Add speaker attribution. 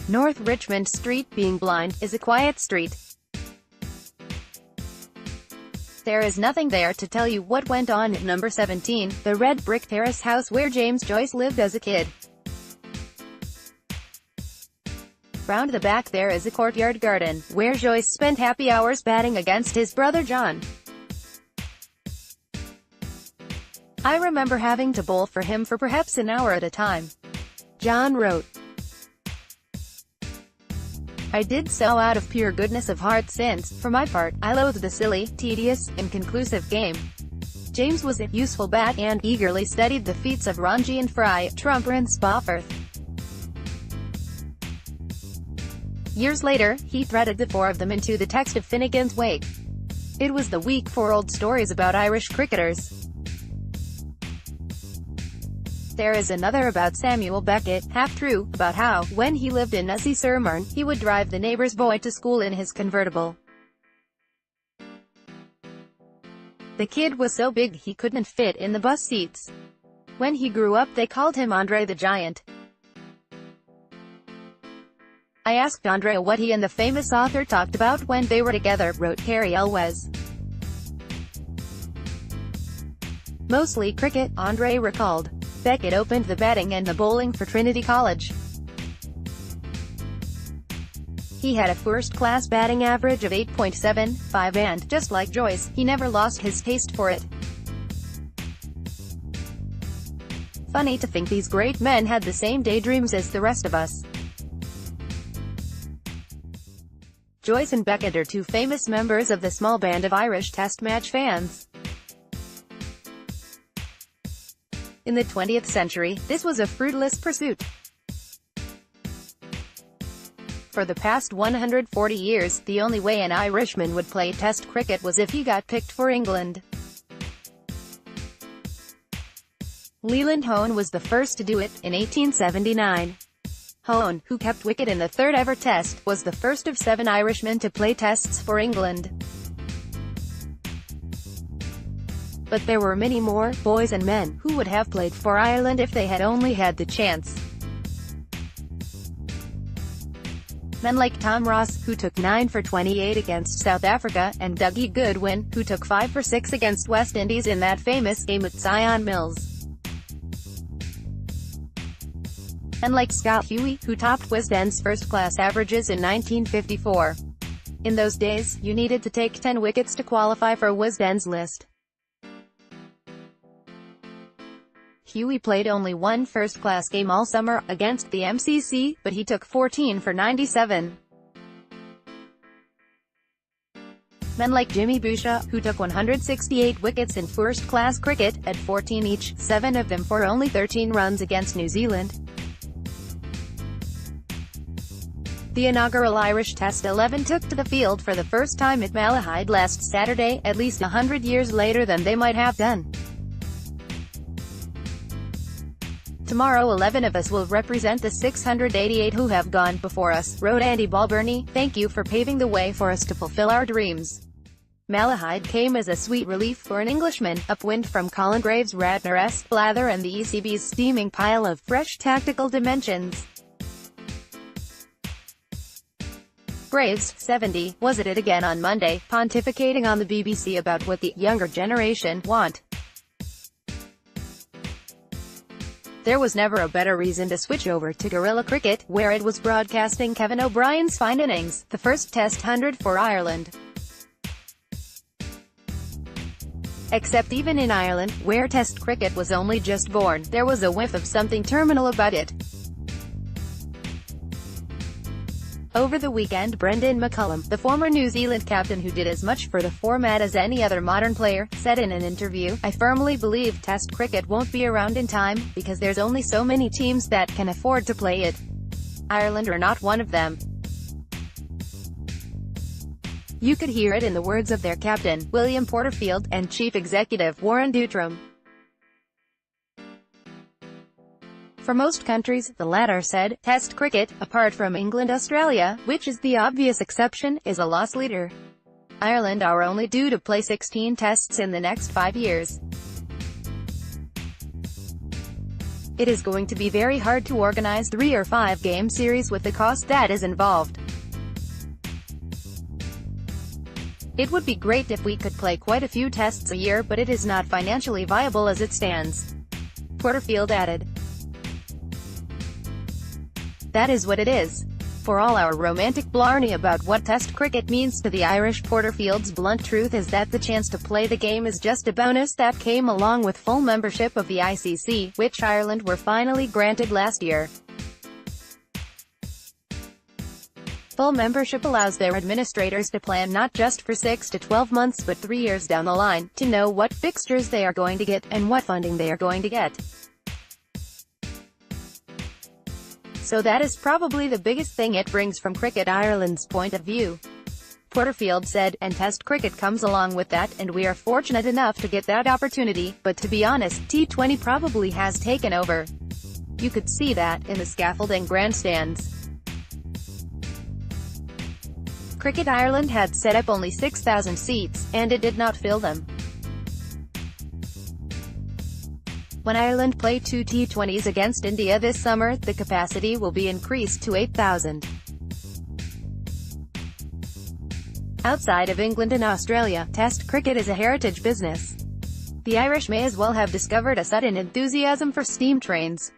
Speaker 1: North Richmond Street. Being blind is a quiet street. There is nothing there to tell you what went on at number 17, the red brick terrace house where James Joyce lived as a kid. Round the back there is a courtyard garden, where Joyce spent happy hours batting against his brother John. I remember having to bowl for him for perhaps an hour at a time. John wrote, I did so out of pure goodness of heart since, for my part, I loathed the silly, tedious, inconclusive game. James was a useful bat and eagerly studied the feats of Ranji and Fry, Trumper and Spofforth. Years later, he threaded the four of them into the text of Finnegan's Wake. It was the week for old stories about Irish cricketers. There is another about Samuel Beckett, half-true, about how, when he lived in Ussy-sur-Marne, he would drive the neighbor's boy to school in his convertible. The kid was so big he couldn't fit in the bus seats. When he grew up they called him Andre the Giant. I asked Andre what he and the famous author talked about when they were together, wrote Carrie Elwes. Mostly cricket, Andre recalled. Beckett opened the batting and the bowling for Trinity College. He had a first-class batting average of 8.75 and, just like Joyce, he never lost his taste for it. Funny to think these great men had the same daydreams as the rest of us. Joyce and Beckett are two famous members of the small band of Irish Test match fans. In the 20th century, this was a fruitless pursuit. For the past 140 years, the only way an Irishman would play Test cricket was if he got picked for England. Leland Hone was the first to do it, in 1879. Hone, who kept wicket in the third ever Test, was the first of 7 Irishmen to play Tests for England. But there were many more, boys and men, who would have played for Ireland if they had only had the chance. Men like Tom Ross, who took 9 for 28 against South Africa, and Dougie Goodwin, who took 5 for 6 against West Indies in that famous game at Sion Mills. And like Scott Huey, who topped West End's first-class averages in 1954. In those days, you needed to take 10 wickets to qualify for West End's list. Huey played only one first-class game all summer, against the MCC, but he took 14 for 97. Men like Jimmy Boucher, who took 168 wickets in first-class cricket, at 14 each, 7 of them for only 13 runs against New Zealand. The inaugural Irish Test 11 took to the field for the first time at Malahide last Saturday, at least 100 years later than they might have done. Tomorrow 11 of us will represent the 688 who have gone before us, wrote Andy Balbirnie. Thank you for paving the way for us to fulfill our dreams. Malahide came as a sweet relief for an Englishman, upwind from Colin Graves' Radnor-esque blather and the ECB's steaming pile of fresh tactical dimensions. Graves, 70, was at it again on Monday, pontificating on the BBC about what the younger generation want. There was never a better reason to switch over to guerrilla cricket, where it was broadcasting Kevin O'Brien's fine innings, the first Test 100 for Ireland. Except even in Ireland, where Test cricket was only just born, there was a whiff of something terminal about it. Over the weekend, Brendan McCullum, the former New Zealand captain who did as much for the format as any other modern player, said in an interview, I firmly believe Test cricket won't be around in time, because there's only so many teams that can afford to play it. Ireland are not one of them. You could hear it in the words of their captain, William Porterfield, and chief executive, Warren Dutram. For most countries, the latter said, Test cricket, apart from England-Australia, which is the obvious exception, is a loss leader. Ireland are only due to play 16 tests in the next 5 years. It is going to be very hard to organize 3 or 5 game series with the cost that is involved. It would be great if we could play quite a few tests a year, but it is not financially viable as it stands. Porterfield added. That is what it is. For all our romantic blarney about what Test cricket means to the Irish, Porterfield's blunt truth is that the chance to play the game is just a bonus that came along with full membership of the ICC, which Ireland were finally granted last year. Full membership allows their administrators to plan not just for 6 to 12 months but 3 years down the line, to know what fixtures they are going to get, and what funding they are going to get. So that is probably the biggest thing it brings from Cricket Ireland's point of view. Porterfield said, and Test cricket comes along with that, and we are fortunate enough to get that opportunity, but to be honest, T20 probably has taken over. You could see that in the scaffolding grandstands. Cricket Ireland had set up only 6,000 seats, and it did not fill them. When Ireland play 2 T20s against India this summer, the capacity will be increased to 8,000. Outside of England and Australia, Test cricket is a heritage business. The Irish may as well have discovered a sudden enthusiasm for steam trains.